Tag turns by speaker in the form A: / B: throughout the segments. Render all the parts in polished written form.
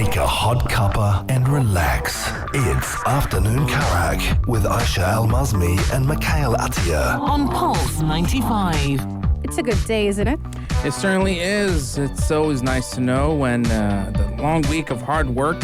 A: Take a hot cuppa and relax. It's Afternoon Karak with Aisha Al-Mazmi and Mikhail Atiyah.
B: On Pulse 95.
C: It's a good day, isn't it?
D: It certainly is. It's always nice to know when the long week of hard work,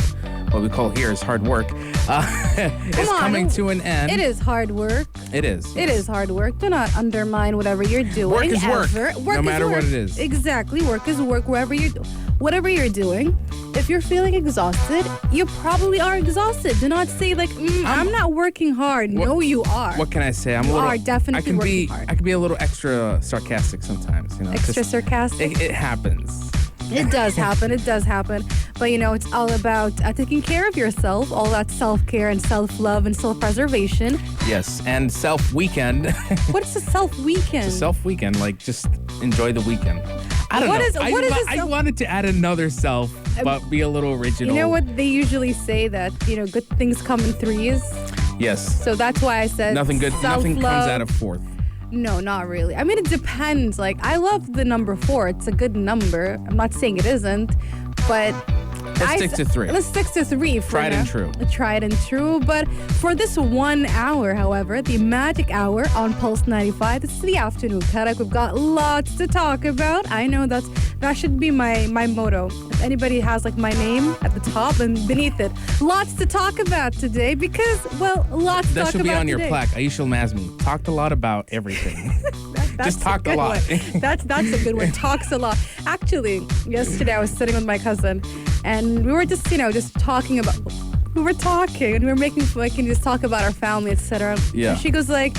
D: what we call here is hard work, is coming to an end.
C: It is hard work.
D: It is.
C: It is hard work. Do not undermine whatever you're doing.
D: Work is work.
C: No
D: matter
C: work.
D: what it is.
C: Exactly. Work is work wherever you're whatever you're doing. If you're feeling exhausted, you probably are exhausted. Do not say like, I'm not working hard. No, you are.
D: What can I say?
C: You are definitely working hard.
D: I can be a little extra sarcastic sometimes. You know,
C: extra sarcastic?
D: It happens.
C: It does happen. It does happen. But, it's all about taking care of yourself, all that self-care and self-love and self-preservation.
D: Yes, and self-weekend.
C: What is a self-weekend?
D: It's a self-weekend, like just enjoy the weekend. I don't know. I wanted to add another self, but be a little original.
C: You know what they usually say that, good things come in threes?
D: Yes.
C: So that's why I said
D: nothing comes out of fourth.
C: No, not really. I mean, it depends. Like, I love the number 4. It's a good number. I'm not saying it isn't, but
D: Let's stick to 3.
C: Let's stick to 3 for
D: Tried and true.
C: Tried and true. But for this 1 hour, however, the magic hour on Pulse 95, this is the afternoon Karak. We've got lots to talk about. I know that should be my motto. If anybody has like my name at the top and beneath it, lots to talk about today because, well, lots to talk about today.
D: That should be on your plaque. Aisha Al-Mazmi. Talked a lot about everything. Just talked a lot.
C: That's a good one. Talks a lot. Actually, yesterday I was sitting with my cousin and we were just, just talking about, and we were making just talk about our family, etc.
D: Yeah.
C: And she goes like,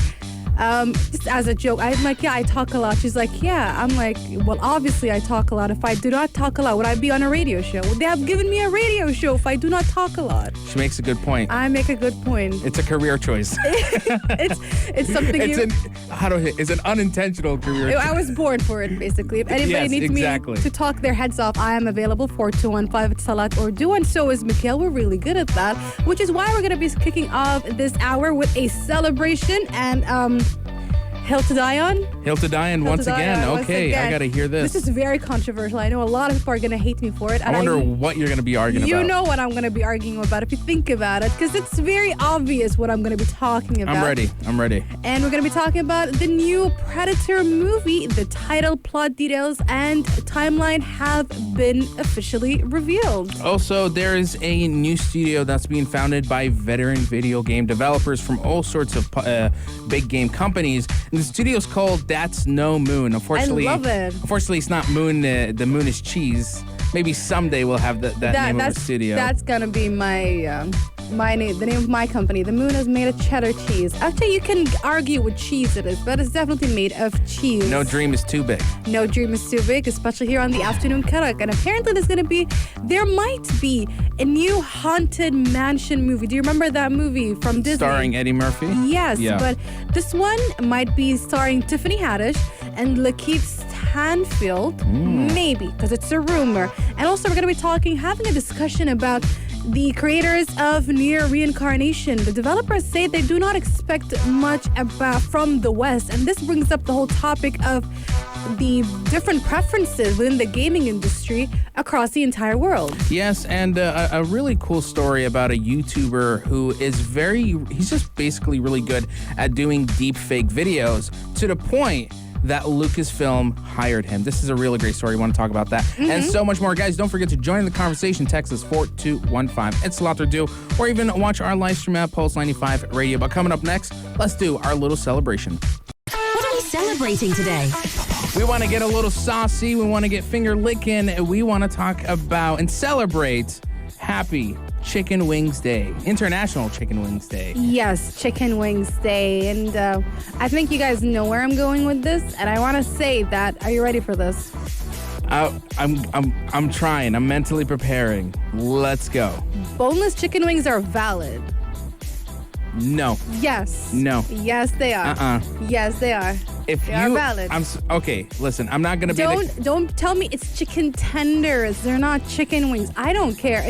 C: just as a joke, I'm like, yeah, I talk a lot. She's like, yeah. I'm like, well, obviously I talk a lot. If I do not talk a lot, would I be on a radio show? Would they have given me a radio show if I do not talk a lot?
D: She makes a good point.
C: I make a good point.
D: It's a career choice.
C: it's something
D: it's an unintentional career choice.
C: I was born for it, basically. If anybody needs me to talk their heads off, I am available. 4215 at Salat Urdu, and so is Mikhail. We're really good at that, which is why we're going to be kicking off this hour with a celebration and Hill to Die On?
D: Hill to Die On once again. Okay, I gotta hear this.
C: This is very controversial. I know a lot of people are gonna hate me for it.
D: I wonder what you're gonna be arguing about.
C: You know what I'm gonna be arguing about if you think about it, because it's very obvious what I'm gonna be talking about.
D: I'm ready.
C: And we're gonna be talking about the new Predator movie. The title, plot details, and timeline have been officially revealed.
D: Also, there is a new studio that's being founded by veteran video game developers from all sorts of big game companies. And the studio's called That's No Moon. Unfortunately,
C: I love it.
D: Unfortunately, it's not Moon. The Moon is cheese. Maybe someday we'll have that name of the studio.
C: That's gonna be my name, the name of my company. The Moon is made of cheddar cheese. Actually, you can argue what cheese it is, but it's definitely made of cheese.
D: No dream is too big.
C: No dream is too big, especially here on the Afternoon Karak. And apparently there might be a new Haunted Mansion movie. Do you remember that movie from Disney?
D: Starring Eddie Murphy?
C: Yes,
D: yeah.
C: But this one might be starring Tiffany Haddish and Lakeith Stanfield. Maybe, because it's a rumor. And also we're going to be having a discussion about the creators of Near Reincarnation. The developers say they do not expect much from the West, and this brings up the whole topic of the different preferences within the gaming industry across the entire world.
D: Yes, and a really cool story about a YouTuber who is he's just basically really good at doing deep fake videos to the point that Lucasfilm hired him. This is a really great story. We want to talk about that and so much more. Guys, don't forget to join the conversation. Text us 4215. It's Salat Urdu, or even watch our live stream at Pulse 95 Radio. But coming up next, let's do our little celebration.
B: What are we celebrating today?
D: We want to get a little saucy. We want to get finger licking. We want to talk about and celebrate Happy Chicken Wings Day, International Chicken Wings Day.
C: Yes, Chicken Wings Day. And I think you guys know where I'm going with this. And I want to say that, are you ready for this?
D: I'm trying. I'm mentally preparing. Let's go.
C: Boneless chicken wings are valid.
D: No.
C: Yes.
D: No.
C: Yes, they are. Yes, they are. They are valid.
D: Okay, listen, I'm not going to
C: Don't tell me it's chicken tenders. They're not chicken wings. I don't care.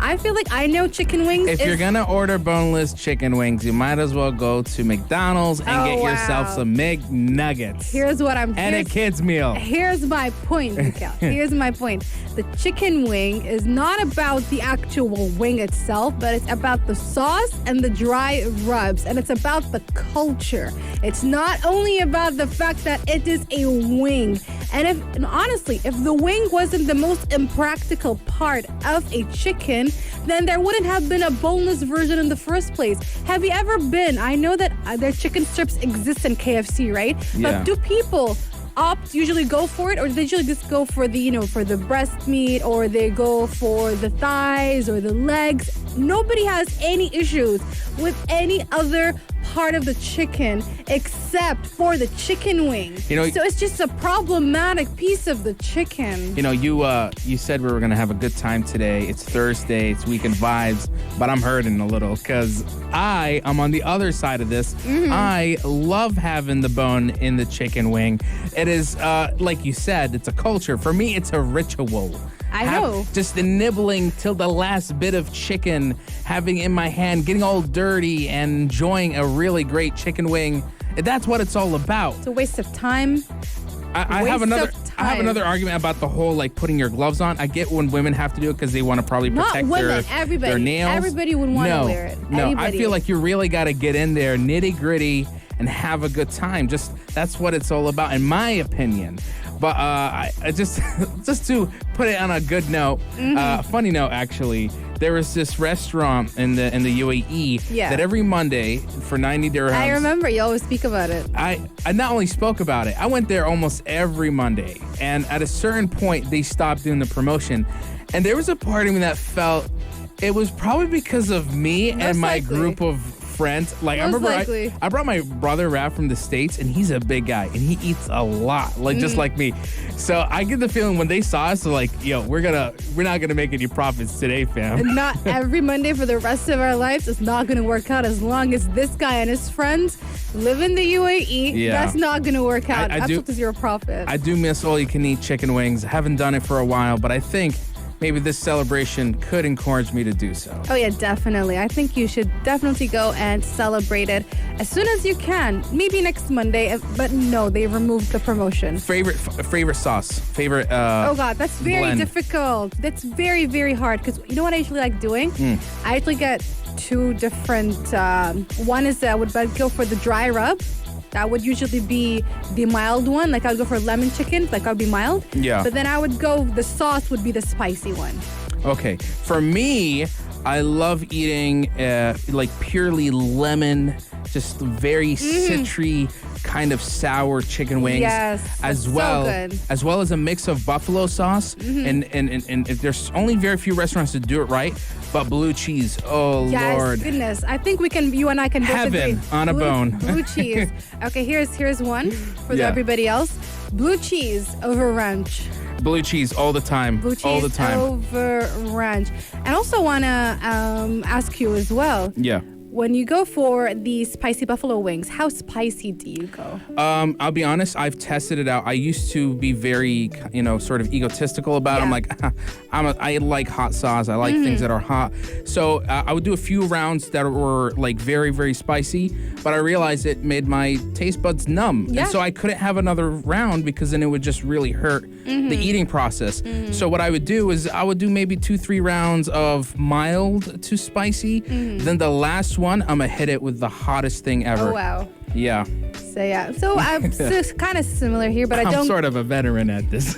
C: I feel like I know chicken wings.
D: If you're gonna order boneless chicken wings, you might as well go to McDonald's and get yourself some McNuggets.
C: Here's what I'm.
D: And a kid's meal.
C: Here's my point, Mikhail. Here's my point. The chicken wing is not about the actual wing itself, but it's about the sauce and the dry rubs, and it's about the culture. It's not only about the fact that it is a wing. And honestly, if the wing wasn't the most impractical part of a chicken, then there wouldn't have been a boneless version in the first place. Have you ever been? I know that their chicken strips exist in KFC, right?
D: Yeah.
C: But do people usually go for it, or do they usually just go for the, for the breast meat, or they go for the thighs or the legs? Nobody has any issues with any other part of the chicken except for the chicken wing. So it's just a problematic piece of the chicken.
D: You said we were gonna have a good time today. It's Thursday, it's weekend vibes, but I'm hurting a little because I'm on the other side of this. I love having the bone in the chicken wing. It is, like you said, it's a culture. For me, it's a ritual.
C: I know.
D: Just the nibbling till the last bit of chicken, having in my hand, getting all dirty and enjoying a really great chicken wing. That's what it's all about.
C: It's a waste of time.
D: I have another argument about the whole putting your gloves on. I get when women have to do it because they want to probably protect their nails.
C: Everybody would want to wear it.
D: No, I feel like you really got to get in there, nitty gritty, and have a good time. That's what it's all about, in my opinion. But I just to put it on a good note, funny note actually, there was this restaurant in the UAE that every Monday for 90 dirhams.
C: I remember you always speak about it.
D: I not only spoke about it, I went there almost every Monday, and at a certain point they stopped doing the promotion, and there was a part of me that felt it was probably because of me and my group of friends. I remember I brought my brother Raf from the States, and he's a big guy and he eats a lot, just like me. So I get the feeling when they saw us, they're like, yo, we're not gonna make any profits today, fam.
C: Not every Monday for the rest of our lives. It's not gonna work out as long as this guy and his friends live in the UAE.
D: Yeah.
C: That's not gonna work out.
D: That's
C: up to zero profit.
D: I do miss all you can eat chicken wings. I haven't done it for a while, but I think maybe this celebration could encourage me to do so.
C: Oh yeah, definitely. I think you should definitely go and celebrate it as soon as you can. Maybe next Monday, but no, they removed the promotion.
D: Favorite sauce? Favorite
C: oh God, that's very
D: blend.
C: difficult. That's very, very hard, because you know what I usually like doing? I actually get two different, one is I would go for the dry rub. That would usually be the mild one. I would go for lemon chicken. I would be mild.
D: Yeah.
C: But then the sauce would be the spicy one.
D: Okay. For me, I love eating purely lemon, just very citry kind of sour chicken wings.
C: Yes,
D: as
C: so
D: well
C: good.
D: As well as a mix of buffalo sauce. And there's only very few restaurants that do it right. But blue cheese, oh
C: yes,
D: Lord.
C: Goodness. I think you and I can both
D: Heaven
C: agree.
D: on a bone.
C: Blue cheese. Okay, here's one for everybody else. Blue cheese over ranch.
D: Blue cheese all the time.
C: Blue cheese
D: all the time.
C: over ranch. And also want to ask you as well.
D: Yeah.
C: When you go for the spicy buffalo wings, how spicy do you go?
D: I'll be honest, I've tested it out. I used to be very, sort of egotistical about it. I'm like, I like hot sauce. I like things that are hot. So I would do a few rounds that were very, very spicy, but I realized it made my taste buds numb.
C: Yeah.
D: And so I couldn't have another round because then it would just really hurt the eating process. So what I would do is I would do maybe 2-3 rounds of mild to spicy. Then the last one, I'm gonna hit it with the hottest thing ever.
C: Oh, wow.
D: Yeah.
C: So I'm kind of similar here, but
D: I'm sort of a veteran at this.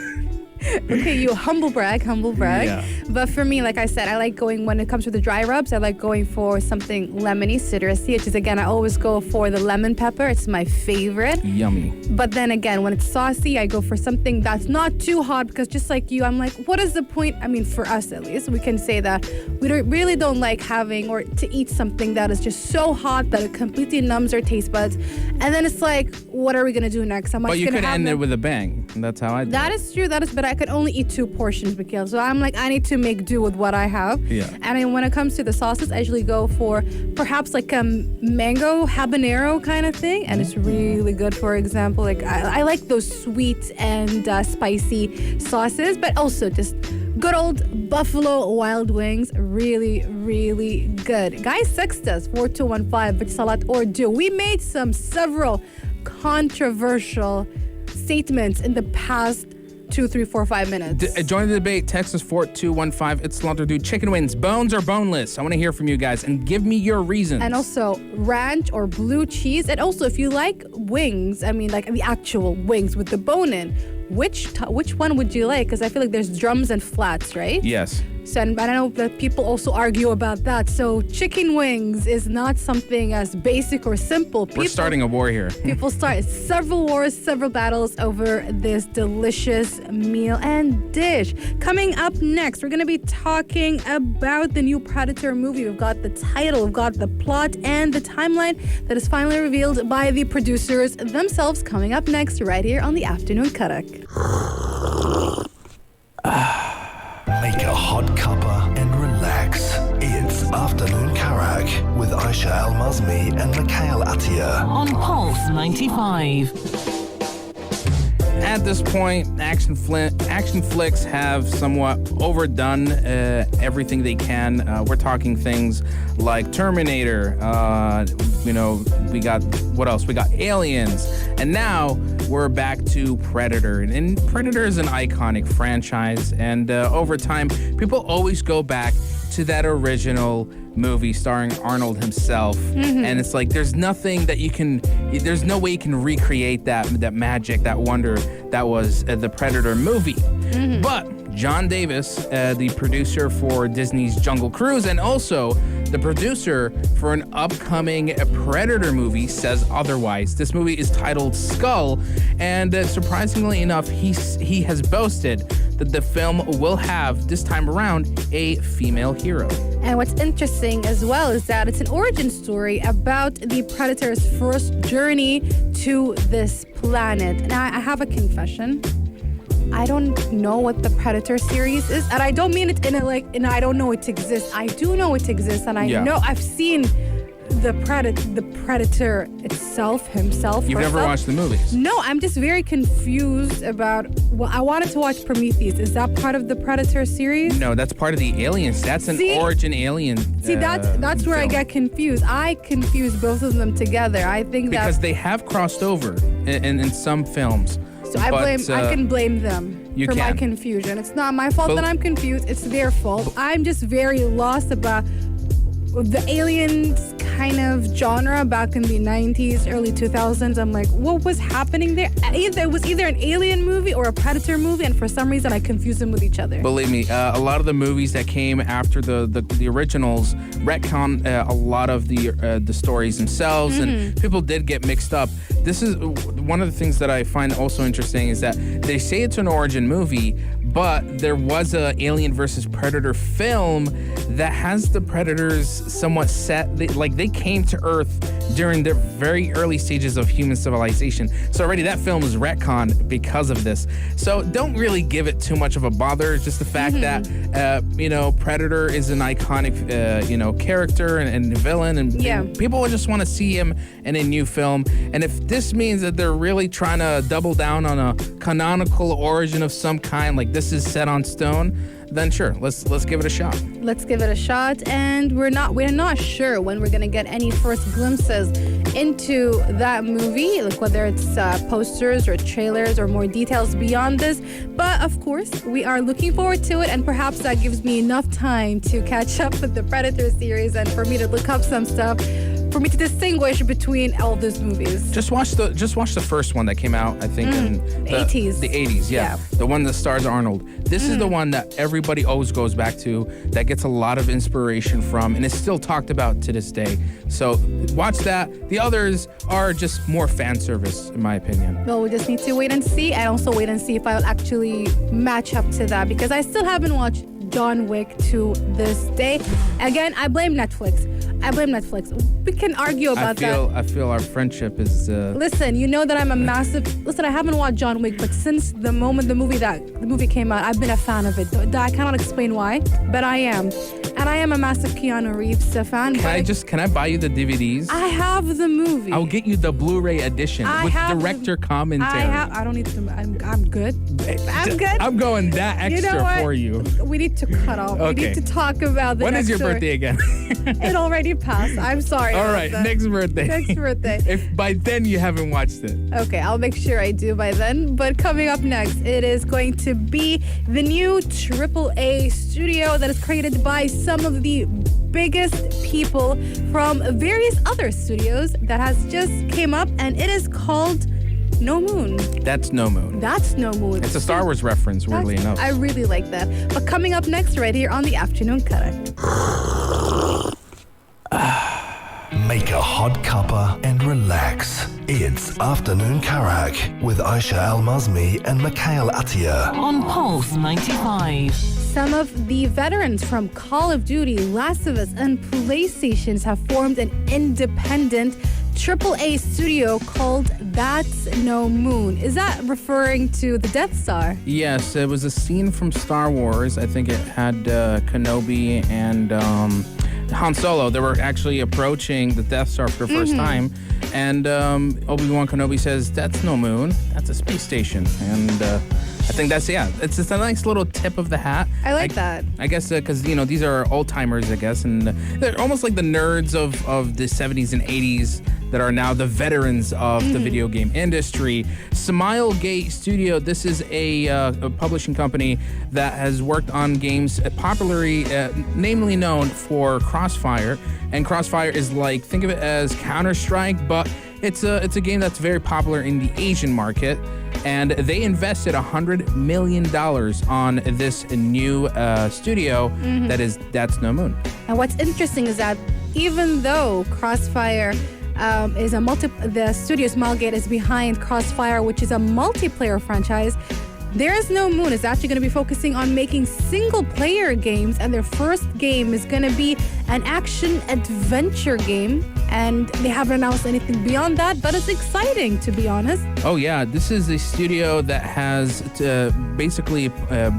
C: Okay, you humble brag.
D: Yeah.
C: But for me, like I said, I like going, when it comes to the dry rubs, I like going for something lemony, citrusy, which is, again, I always go for the lemon pepper. It's my favorite.
D: Yummy.
C: But then again, when it's saucy, I go for something that's not too hot, because just like you, I'm like, what is the point? I mean, for us at least, we can say that we really don't like having or to eat something that is just so hot that it completely numbs our taste buds. And then it's like, what are we going to do next?
D: But you could end it with a bang. That's how I do
C: That
D: it.
C: is true. But I could only eat 2 portions, Mikhail. So I'm like, I need to make do with what I have.
D: Yeah.
C: And then when it comes to the sauces, I usually go for perhaps like a mango habanero kind of thing. And it's really good. For example, I like those sweet and spicy sauces, but also just Good old Buffalo Wild Wings, really, really good. Guys, text us 4215 Bitsalat or do. We made several controversial statements in the past 2, 3, 4, 5 minutes.
D: Join the debate. Text us 4215. It's Slaughter Dude. Chicken wings, bones or boneless? I want to hear from you guys and give me your reasons.
C: And also ranch or blue cheese. And also if you like wings, I mean like the actual wings with the bone in, which one would you like? Because I feel like there's drums and flats, right?
D: Yes.
C: So, and I know that people also argue about that. So chicken wings is not something as basic or simple.
D: We're starting a war here.
C: People start several wars, several battles over this delicious meal and dish. Coming up next, we're going to be talking about the new Predator movie. We've got the title, we've got the plot, and the timeline that is finally revealed by the producers themselves. Coming up next, right here on the Afternoon Karak.
A: Make a hot cuppa and relax. It's Afternoon Karak with Aisha Al-Mazmi and Mikhail Atiyah.
B: On Pulse 95.
D: At this point, action flicks have somewhat overdone everything they can. We're talking things like Terminator. We got what else? We got Aliens, and now we're back to Predator. And Predator is an iconic franchise, and over time, people always go back to that original movie starring Arnold himself. And it's like there's no way you can recreate that magic, that wonder that was the Predator movie. But John Davis, the producer for Disney's Jungle Cruise and also the producer for an upcoming Predator movie, says otherwise. This movie is titled Skull, and surprisingly enough, he has boasted that the film will have, this time around, a female hero.
C: And what's interesting as well is that it's an origin story about the Predator's first journey to this planet. Now, I have a confession. I don't know what the Predator series is, and I don't mean it I don't know it exists. I do know it exists, and I know I've seen the Predator himself.
D: You've never watched the movies?
C: No, I'm just very confused about. Well, I wanted to watch Prometheus. Is that part of the Predator series?
D: No, that's part of the Aliens. That's an origin alien.
C: That's where I get confused. I confuse both of them together. I think
D: because they have crossed over in some films.
C: So I can blame them for my confusion. It's not my fault that I'm confused. It's their fault. I'm just very lost about the aliens kind of genre back in the 90s, early 2000s. I'm like, what was happening there? It was either an alien movie or a Predator movie, and for some reason I confused them with each other.
D: Believe me, a lot of the movies that came after the originals retcon a lot of the stories themselves, and people did get mixed up. This is one of the things that I find also interesting is that they say it's an origin movie, but there was a Alien versus Predator film that has the Predators somewhat set. They came to Earth during the very early stages of human civilization. So already that film is retconned because of this. So don't really give it too much of a bother. It's just the fact that, Predator is an iconic, character and villain. And people will just want to see him in a new film. And if this means that they're really trying to double down on a canonical origin of some kind, like this is set on stone, then sure, let's give it a shot. Let's give it a shot,
C: and we're not sure when we're gonna get any first glimpses into that movie, like whether it's posters or trailers or more details beyond this. But of course, we are looking forward to it, and perhaps that gives me enough time to catch up with the Predator series and for me to look up some stuff, for me to distinguish between all those movies.
D: Just watch the first one that came out, I think, in the
C: 80s.
D: The 80s, yeah. The one that stars Arnold. This is the one that everybody always goes back to, that gets a lot of inspiration from, and is still talked about to this day. So watch that. The others are just more fan service, in my opinion.
C: Well, we just need to wait and see, and also wait and see if I'll actually match up to that, because I still haven't watched John Wick to this day. Again, I blame Netflix. We can argue about that.
D: I feel our friendship is...
C: Listen, you know that I'm a massive... Listen, I haven't watched John Wick, but since the moment the movie came out, I've been a fan of it. I cannot explain why, but I am. And I am a massive Keanu Reeves fan.
D: Can I buy you the DVDs?
C: I have the movie.
D: I'll get you the Blu-ray edition with director commentary.
C: I don't need to. I'm good. I'm good.
D: I'm going that extra for you.
C: We need to cut off.
D: Okay.
C: We need to talk about the
D: When
C: next
D: is your
C: story.
D: birthday again?
C: It already passed. I'm sorry.
D: All right,
C: that.
D: next birthday.
C: Next birthday.
D: If by then you haven't watched it.
C: Okay, I'll make sure I do by then. But coming up next, it is going to be the new AAA Studio that is created by some of the biggest people from various other studios that has just came up, and it is called No Moon.
D: That's No Moon.
C: That's No Moon.
D: It's a Star Wars reference, weirdly enough.
C: I really like that. But coming up next, right here on the Afternoon Karak.
A: Make a hot cuppa and relax. It's Afternoon Karak with Aisha Al-Mazmi and Mikhail Atiyah.
B: On Pulse 95.
C: Some of the veterans from Call of Duty, Last of Us, and PlayStations have formed an independent AAA studio called That's No Moon. Is that referring to the Death Star?
D: Yes, it was a scene from Star Wars. I think it had Kenobi and Han Solo. They were actually approaching the Death Star for the first time. And Obi-Wan Kenobi says, "That's no moon. That's a space station." And I think it's just a nice little tip of the hat.
C: I like that.
D: I guess because, these are old timers, I guess. And they're almost like the nerds of the 70s and 80s that are now the veterans of the video game industry. Smilegate Studio, this is a publishing company that has worked on games popularly, namely known for Crossfire. And Crossfire is like, think of it as Counter-Strike, but it's a game that's very popular in the Asian market. And they invested $100 million on this new studio that's No Moon.
C: And what's interesting is that even though Crossfire is the studio Smilegate is behind Crossfire, which is a multiplayer franchise, There is No Moon is actually going to be focusing on making single-player games, and their first game is going to be an action-adventure game, and they haven't announced anything beyond that, but it's exciting, to be honest.
D: Oh, yeah. This is a studio that has basically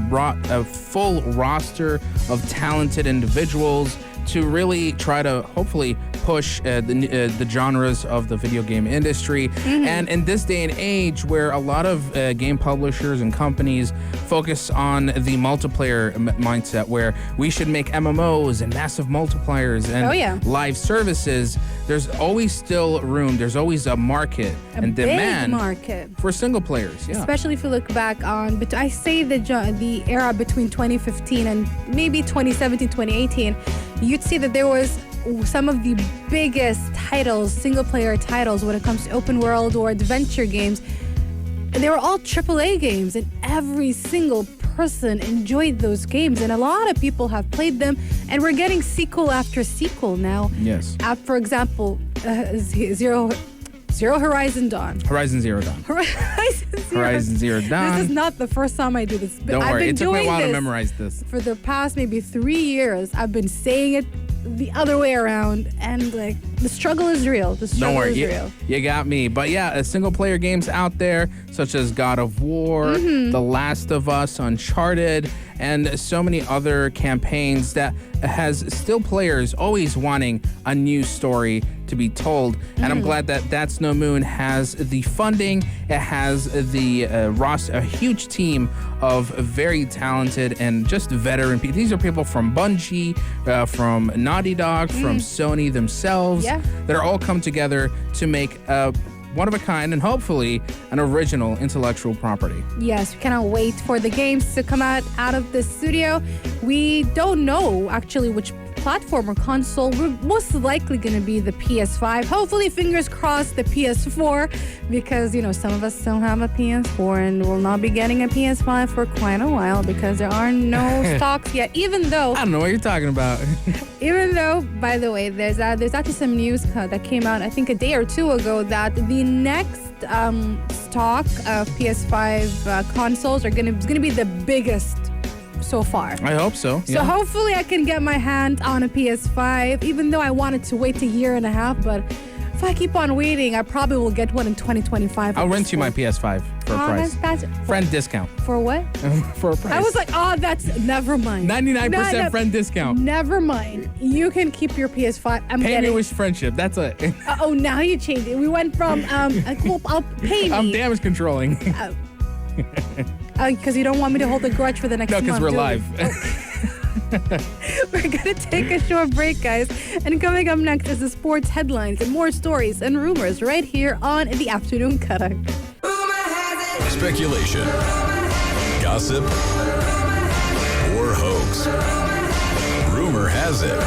D: brought a full roster of talented individuals to really try to hopefully push the genres of the video game industry. Mm-hmm. And in this day and age where a lot of game publishers and companies focus on the multiplayer mindset, where we should make MMOs and massive multipliers and live services, there's always still room. There's always a market and demand for single players. Yeah.
C: Especially if you look back on, but I say the era between 2015 and maybe 2017, 2018, you'd see that there was some of the biggest titles, single-player titles, when it comes to open world or adventure games. They were all AAA games, and every single person enjoyed those games, and a lot of people have played them, and we're getting sequel after sequel now.
D: Yes.
C: For example, Horizon Dawn.
D: Horizon Zero Dawn. Horizon Zero Dawn.
C: This is not the first time I do this.
D: Don't worry, it took me a while to memorize this.
C: For the past maybe 3 years, I've been saying it the other way around, and like the struggle is real. The struggle is real.
D: You got me. But yeah, single player games out there such as God of War, The Last of Us, Uncharted, and so many other campaigns that has still players always wanting a new story to be told. And I'm glad that That's No Moon has the funding. It has the roster, a huge team of very talented and just veteran people. These are people from Bungie, from Naughty Dog, from Sony themselves, that are all come together to make one of a kind and hopefully an original intellectual property.
C: Yes, we cannot wait for the games to come out of the studio. We don't know actually which platform or console. We're most likely going to be the PS5. Hopefully, fingers crossed, the PS4, because some of us still have a PS4 and will not be getting a PS5 for quite a while because there are no stocks yet. Even though
D: I don't know what you're talking about.
C: Even though, by the way, there's actually some news that came out, I think a day or two ago, that the next stock of PS5 consoles is going to be the biggest so far.
D: I hope so.
C: So hopefully I can get my hand on a PS5, even though I wanted to wait a year and a half, but If I keep on waiting, I probably will get one in 2025.
D: I'll rent you my PS5 for a price.
C: That's
D: Friend discount.
C: for what?
D: For a price.
C: I was like, oh, that's never mind.
D: 99% friend discount.
C: Never mind. You can keep your PS5. I'm
D: Pay me
C: getting.
D: with friendship. That's it.
C: Oh, now you changed it. We went from I'll pay me.
D: I'm damage controlling.
C: Because you don't want me to hold a grudge for the next
D: No,
C: month.
D: because we're
C: do we?
D: live.
C: We're going to take a short break, guys. And coming up next is the sports headlines and more stories and rumors right here on the Afternoon Karak.
E: Speculation, gossip, or hoax. Rumor has it.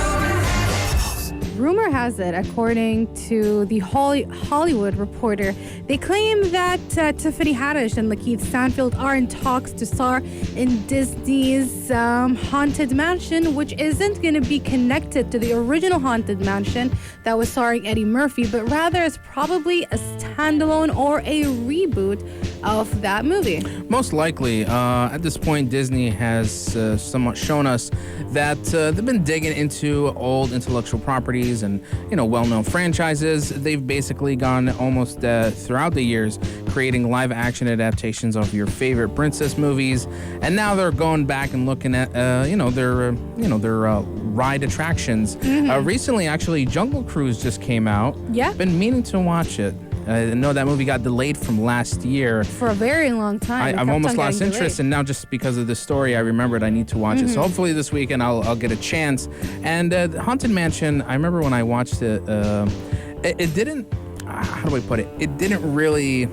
C: Rumor has it, according to the Hollywood Reporter, they claim that Tiffany Haddish and Lakeith Stanfield are in talks to star in Disney's Haunted Mansion, which isn't going to be connected to the original Haunted Mansion that was starring Eddie Murphy, but rather is probably a standalone or a reboot of that movie.
D: Most likely. At this point, Disney has somewhat shown us that they've been digging into old intellectual properties and, well-known franchises. They've basically gone almost throughout the years creating live-action adaptations of your favorite princess movies, and now they're going back and looking at, their ride attractions. Recently, actually, Jungle Cruise just came out.
C: Yeah.
D: Been meaning to watch it. I know that movie got delayed from last year.
C: For a very long time.
D: I've almost lost interest, and now just because of the story, I remembered I need to watch it. So hopefully this weekend I'll get a chance. And Haunted Mansion, I remember when I watched it, it didn't, how do I put it? It didn't really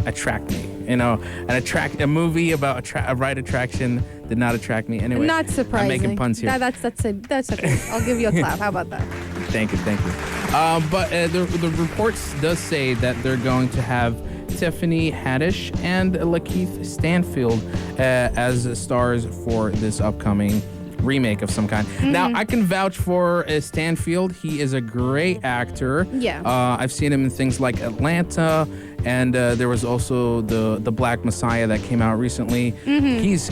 D: attract me. A movie about a ride attraction did not attract me. Anyway,
C: Not surprising.
D: I'm making puns here.
C: That's okay. I'll give you a clap. How about that?
D: Thank you. But the reports does say that they're going to have Tiffany Haddish and Lakeith Stanfield as stars for this upcoming remake of some kind. Now, I can vouch for Stanfield. He is a great actor.
C: Yeah.
D: I've seen him in things like Atlanta, and there was also the Black Messiah that came out recently. He's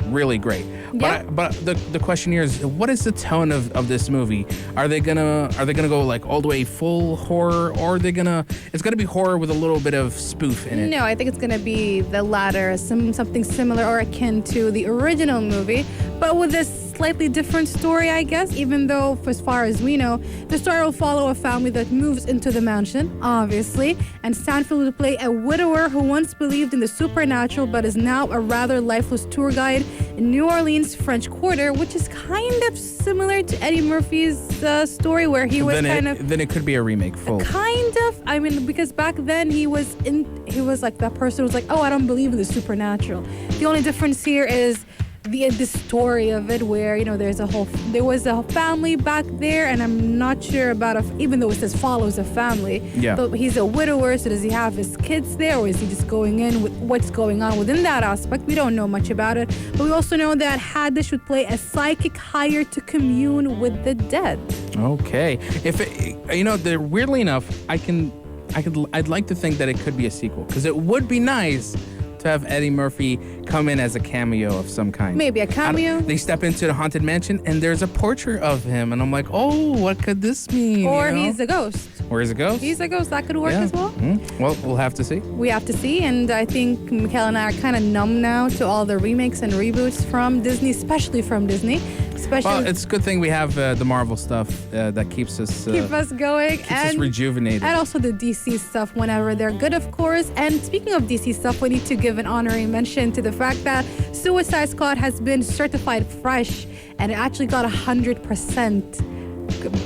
D: really great.
C: Yeah.
D: But the question here is, what is the tone of this movie? Are they gonna go like all the way full horror, or it's gonna be horror with a little bit of spoof in it?
C: No, I think it's going to be the latter, something similar or akin to the original movie, but with this slightly different story, I guess, even though, as far as we know, the story will follow a family that moves into the mansion, obviously, and Stanfield will play a widower who once believed in the supernatural but is now a rather lifeless tour guide in New Orleans, French Quarter, which is kind of similar to Eddie Murphy's story where he was
D: Then it could be a remake full.
C: Kind of. I mean, because back then he was like that person who was like, oh, I don't believe in the supernatural. The only difference here is the story of it, where there was a family back there, and I'm not sure about even though it says follows a family.
D: Yeah.
C: But he's a widower, so does he have his kids there, or is he just going in with what's going on within that aspect? We don't know much about it. But we also know that Haddish would play a psychic hired to commune with the dead.
D: Okay. Weirdly enough, I'd like to think that it could be a sequel, because it would be nice to have Eddie Murphy come in as a cameo of some kind.
C: Maybe a cameo.
D: They step into the Haunted Mansion and there's a portrait of him, and I'm like, oh, what could this mean?
C: Or he's a ghost.
D: Or he's a ghost?
C: He's a ghost. That could work as well.
D: Well, we'll have to see.
C: We have to see, and I think Mikhail and I are kind of numb now to all the remakes and reboots from Disney, especially from Disney.
D: Well, it's a good thing we have the Marvel stuff that keeps us
C: going,
D: keeps us rejuvenated,
C: and also the DC stuff whenever they're good, of course. And speaking of DC stuff, we need to give an honorary mention to the fact that Suicide Squad has been certified fresh, and it actually got 100%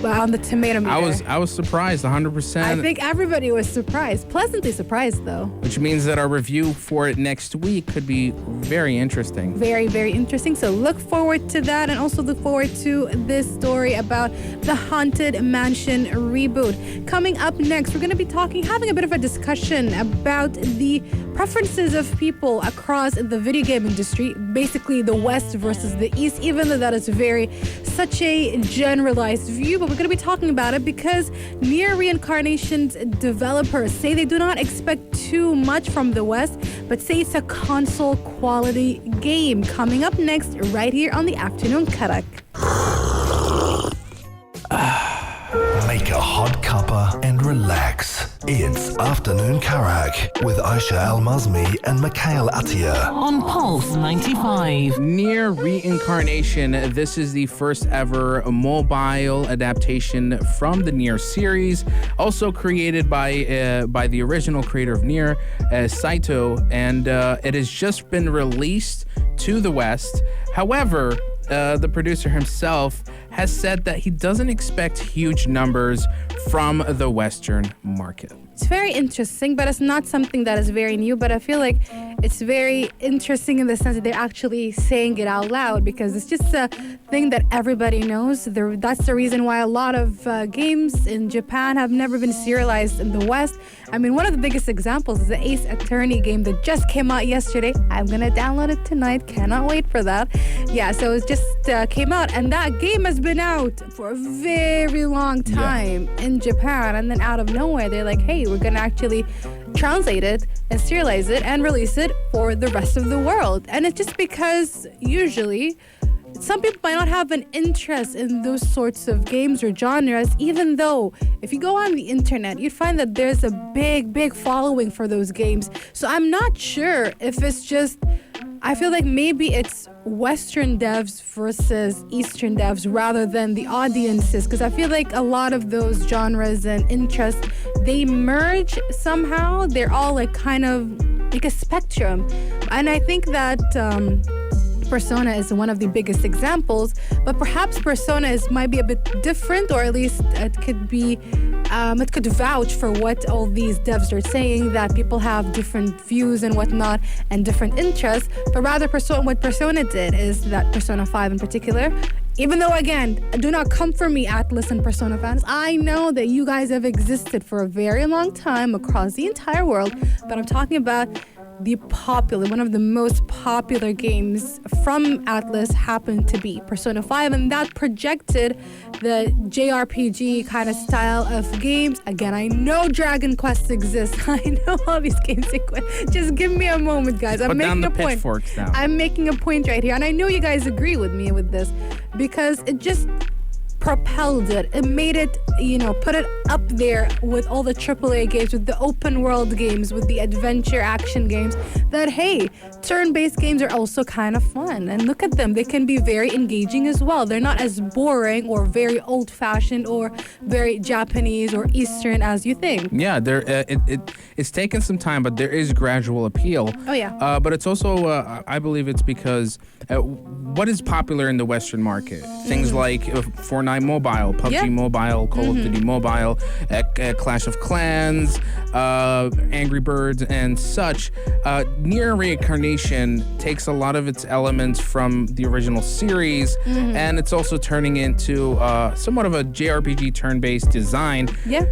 C: on the tomato meter.
D: I was surprised, 100%.
C: I think everybody was surprised, pleasantly surprised though.
D: Which means that our review for it next week could be very interesting.
C: Very, very interesting. So look forward to that, and also look forward to this story about the Haunted Mansion reboot. Coming up next, we're going to be having a bit of a discussion about the preferences of people across the video game industry, basically the West versus the East, even though that is such a generalized view, but we're going to be talking about it because near Reincarnation's developers say they do not expect too much from the West, but say it's a console quality game. Coming up next, right here on the Afternoon Karak.
A: Make a hot hot cuppa and relax. It's Afternoon Karak with Aisha Al-Mazmi and Mikhail Atiyah.
B: On Pulse 95.
D: Near Reincarnation, this is the first ever mobile adaptation from the Nier series, also created by the original creator of Nier, Saito, and it has just been released to the West. However, the producer himself has said that he doesn't expect huge numbers from the Western market.
C: It's very interesting, but it's not something that is very new. But I feel like it's very interesting in the sense that they're actually saying it out loud, because it's just a thing that everybody knows. That's the reason why a lot of games in Japan have never been serialized in the West. I mean, one of the biggest examples is the Ace Attorney game that just came out yesterday. I'm going to download it tonight. Cannot wait for that. Yeah, so it just came out, and that game has been out for a very long time in Japan. And then out of nowhere, they're like, hey, we're going to actually translate it and serialize it and release it for the rest of the world. And it's just because usually some people might not have an interest in those sorts of games or genres, even though if you go on the internet, you'd find that there's a big following for those games. So I'm not sure if it's just, I feel like maybe it's Western devs versus Eastern devs rather than the audiences, because I feel like a lot of those genres and interests, they merge somehow. They're all like kind of like a spectrum. And I think that Persona is one of the biggest examples, but perhaps Persona might be a bit different, or at least it could vouch for what all these devs are saying, that people have different views and whatnot and different interests. But rather, what Persona did is that Persona 5 in particular, even though, again, do not come for me, Atlas and Persona fans. I know that you guys have existed for a very long time across the entire world, but I'm talking about one of the most popular games from Atlas happened to be Persona 5, and that projected the JRPG kind of style of games. Again, I know Dragon Quest exists. I know all these games exist. Just give me a moment, guys. I'm making a point. I'm making a point right here, and I know you guys agree with me with this, because it just propelled it. It made it, put it up there with all the AAA games, with the open world games, with the adventure action games, that, hey, turn-based games are also kind of fun. And look at them. They can be very engaging as well. They're not as boring or very old-fashioned or very Japanese or Eastern as you think.
D: Yeah, it's taken some time, but there is gradual appeal.
C: Oh, yeah.
D: But it's also, I believe it's because what is popular in the Western market? Things like Fortnite Mobile, PUBG Mobile, Call of Duty Mobile, Clash of Clans, Angry Birds, and such. Nier Reincarnation takes a lot of its elements from the original series, and it's also turning into somewhat of a JRPG turn-based design.
C: Yeah.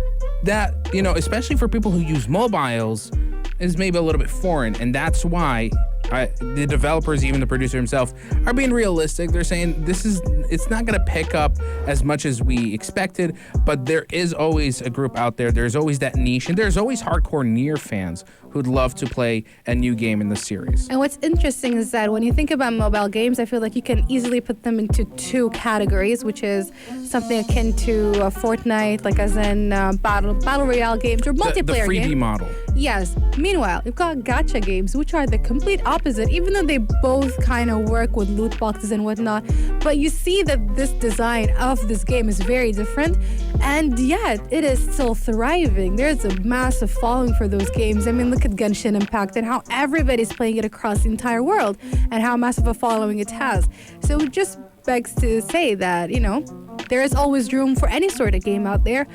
D: That, especially for people who use mobiles, is maybe a little bit foreign, and that's why the developers, even the producer himself, are being realistic. They're saying it's not going to pick up as much as we expected, but there is always a group out there. There's always that niche, and there's always hardcore Nier fans who'd love to play a new game in the series.
C: And what's interesting is that when you think about mobile games, I feel like you can easily put them into two categories, which is something akin to Fortnite, like as in battle royale games or multiplayer games.
D: The freebie model.
C: Yes. Meanwhile, you've got gacha games, which are the complete opposite, even though they both kind of work with loot boxes and whatnot. But you see that this design of this game is very different, and yet it is still thriving. There's a massive following for those games. I mean, look at Genshin Impact and how everybody's playing it across the entire world and how massive a following it has. So it just begs to say that, there is always room for any sort of game out there.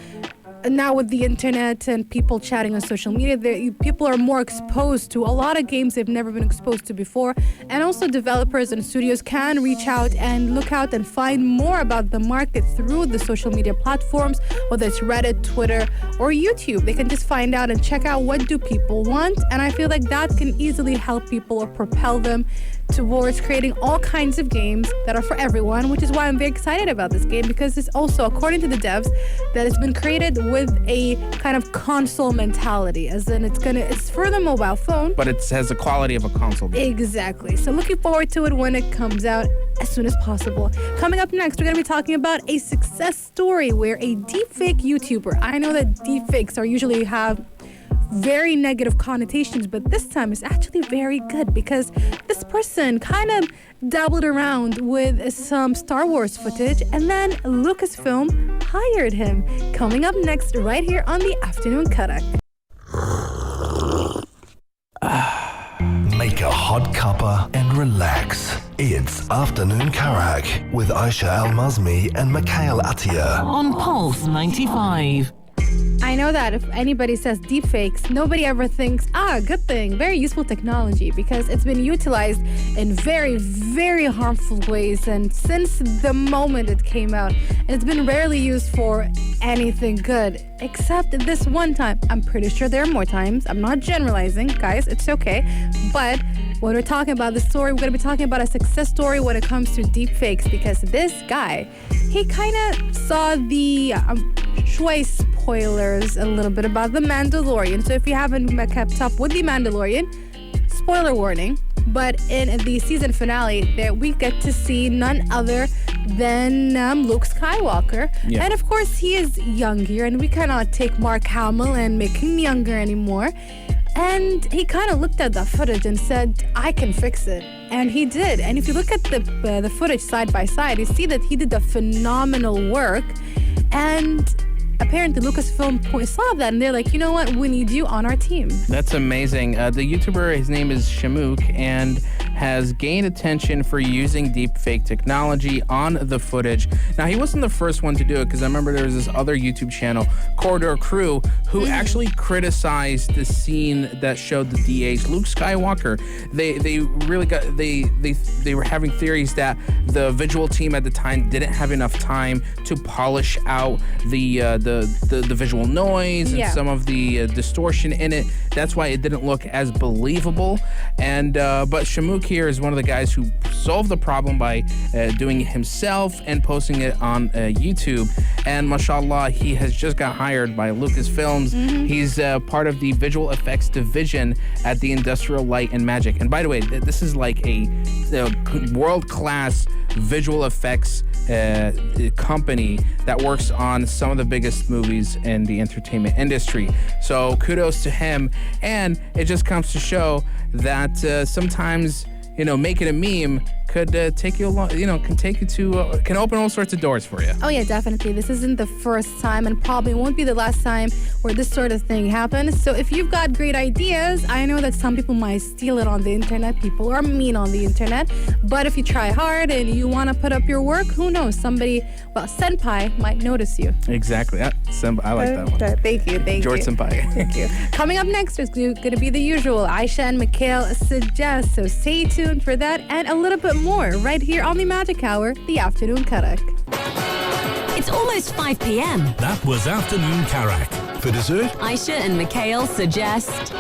C: Now with the internet and people chatting on social media, people are more exposed to a lot of games they've never been exposed to before. And also developers and studios can reach out and look out and find more about the market through the social media platforms, whether it's Reddit, Twitter, or YouTube. They can just find out and check out what do people want. And I feel like that can easily help people or propel them towards creating all kinds of games that are for everyone, which is why I'm very excited about this game, because it's also, according to the devs, that it's been created with a kind of console mentality, as in it's for the mobile phone,
D: but it has the quality of a console game.
C: Exactly. So looking forward to it when it comes out. as soon as possible. Coming up next, we're going to be talking about a success story where a deepfake YouTuber, I know that deepfakes are usually have very negative connotations, but this time it's actually very good because this person kind of dabbled around with some Star Wars footage and then Lucasfilm hired him. Coming up next right here on the Afternoon Karak.
A: Make a hot cuppa and relax. It's Afternoon Karak with Aisha Al-Mazmi and Mikhail Atiyah.
B: On Pulse 95.
C: I know that if anybody says deepfakes, nobody ever thinks, good thing, very useful technology, because it's been utilized in very, very harmful ways. And since the moment it came out, it's been rarely used for anything good, except this one time. I'm pretty sure there are more times. I'm not generalizing, guys, it's okay. But when we're talking about the story, we're going to be talking about a success story when it comes to deepfakes, because this guy, he kind of saw the choice spoilers a little bit about The Mandalorian. So if you haven't kept up with The Mandalorian, spoiler warning, but in the season finale, that we get to see none other than Luke Skywalker. Yeah. And of course, he is young here, and we cannot take Mark Hamill and make him younger anymore. And he kind of looked at the footage and said, I can fix it. And he did. And if you look at the footage side by side, you see that he did a phenomenal work. And apparently Lucasfilm saw that and they're like, you know what, we need you on our team.
D: That's amazing. The YouTuber, his name is Shamook, and has gained attention for using deepfake technology on the footage. Now, he wasn't the first one to do it, because I remember there was this other YouTube channel, Corridor Crew, who actually criticized the scene that showed the de-aged Luke Skywalker. They really got they were having theories that the visual team at the time didn't have enough time to polish out the visual noise and some of the distortion in it. That's why it didn't look as believable. And but Shamook here is one of the guys who solved the problem by doing it himself and posting it on YouTube. And mashallah, he has just got hired by Lucasfilms. He's part of the visual effects division at the Industrial Light and Magic. And by the way, this is like a world-class visual effects company that works on some of the biggest movies in the entertainment industry. So kudos to him. And it just comes to show that sometimes, making a meme could take you along, can open all sorts of doors for you.
C: Oh yeah, definitely. This isn't the first time and probably won't be the last time where this sort of thing happens. So if you've got great ideas, I know that some people might steal it on the internet. People are mean on the internet. But if you try hard and you want to put up your work, who knows? Somebody, senpai might notice you.
D: Exactly. I like that one.
C: Thank you.
D: George Senpai.
C: Thank you. Coming up next is going to be the usual. Aisha and Mikhail suggest. So stay tuned for that and a little bit more right here on the Magic Hour, the Afternoon Karak.
F: It's almost 5 p.m.
E: That was Afternoon Karak. For dessert,
F: Aisha and Mikhail suggest.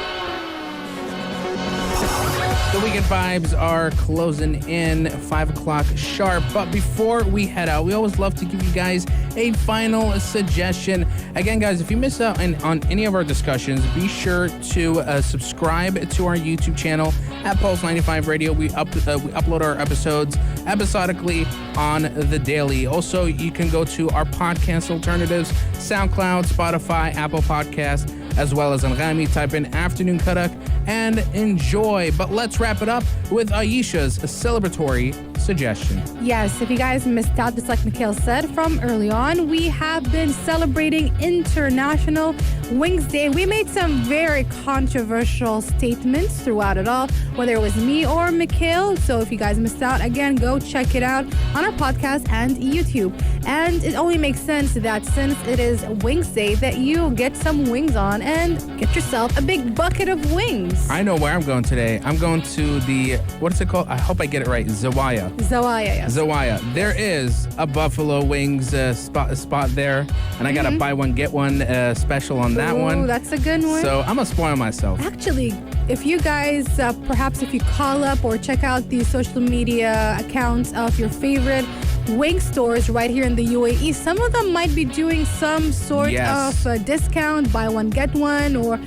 D: The weekend vibes are closing in 5 o'clock sharp. But before we head out, we always love to give you guys a final suggestion. Again, guys, if you miss out on any of our discussions, be sure to subscribe to our YouTube channel at Pulse 95 Radio. We upload our episodes episodically on the daily. Also, you can go to our podcast alternatives, SoundCloud, Spotify, Apple Podcasts, as well as Anghami. Type in Afternoon Karak and enjoy. But let's wrap it up with Aisha's celebratory suggestion.
C: Yes, if you guys missed out, just like Mikhail said from early on, we have been celebrating International Wings Day. We made some very controversial statements throughout it all, whether it was me or Mikhail. So if you guys missed out, again, go check it out on our podcast and YouTube. And it only makes sense that since it is Wings Day, that you get some wings on and get yourself a big bucket of wings.
D: I know where I'm going today. I'm going to the, what is it called? I hope I get it right. Zawaya.
C: Yes.
D: Zawaya. There is a Buffalo Wings spot there, and I got a buy one, get one special on that one.
C: Oh, that's a good one.
D: So I'm going to spoil myself.
C: Actually, if you guys, perhaps if you call up or check out the social media accounts of your favorite wing stores right here in the UAE, some of them might be doing some sort of discount, buy one, get one, or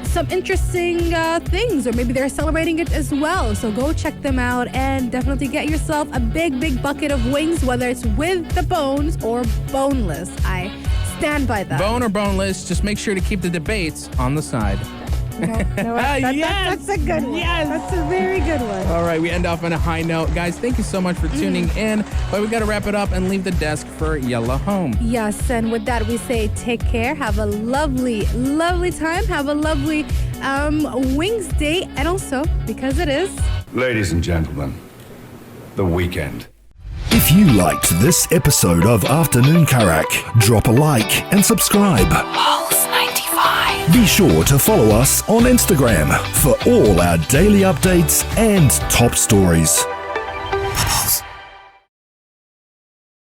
C: some interesting things, or maybe they're celebrating it as well. So go check them out and definitely get yourself a big bucket of wings, whether it's with the bones or boneless. I stand by that.
D: Bone or boneless, just make sure to keep the debates on the side.
C: Yes! That's a good one.
D: Yes!
C: That's a very good one.
D: All right, we end off on a high note. Guys, thank you so much for tuning in. But we got to wrap it up and leave the desk for Yella home.
C: Yes, and with that, we say take care. Have a lovely time. Have a lovely Wings Day. And also, because it is...
G: Ladies and gentlemen, the weekend.
A: If you liked this episode of Afternoon Karak, drop a like and subscribe.
B: Pulse 95.
A: Be sure to follow us on Instagram for all our daily updates and top stories.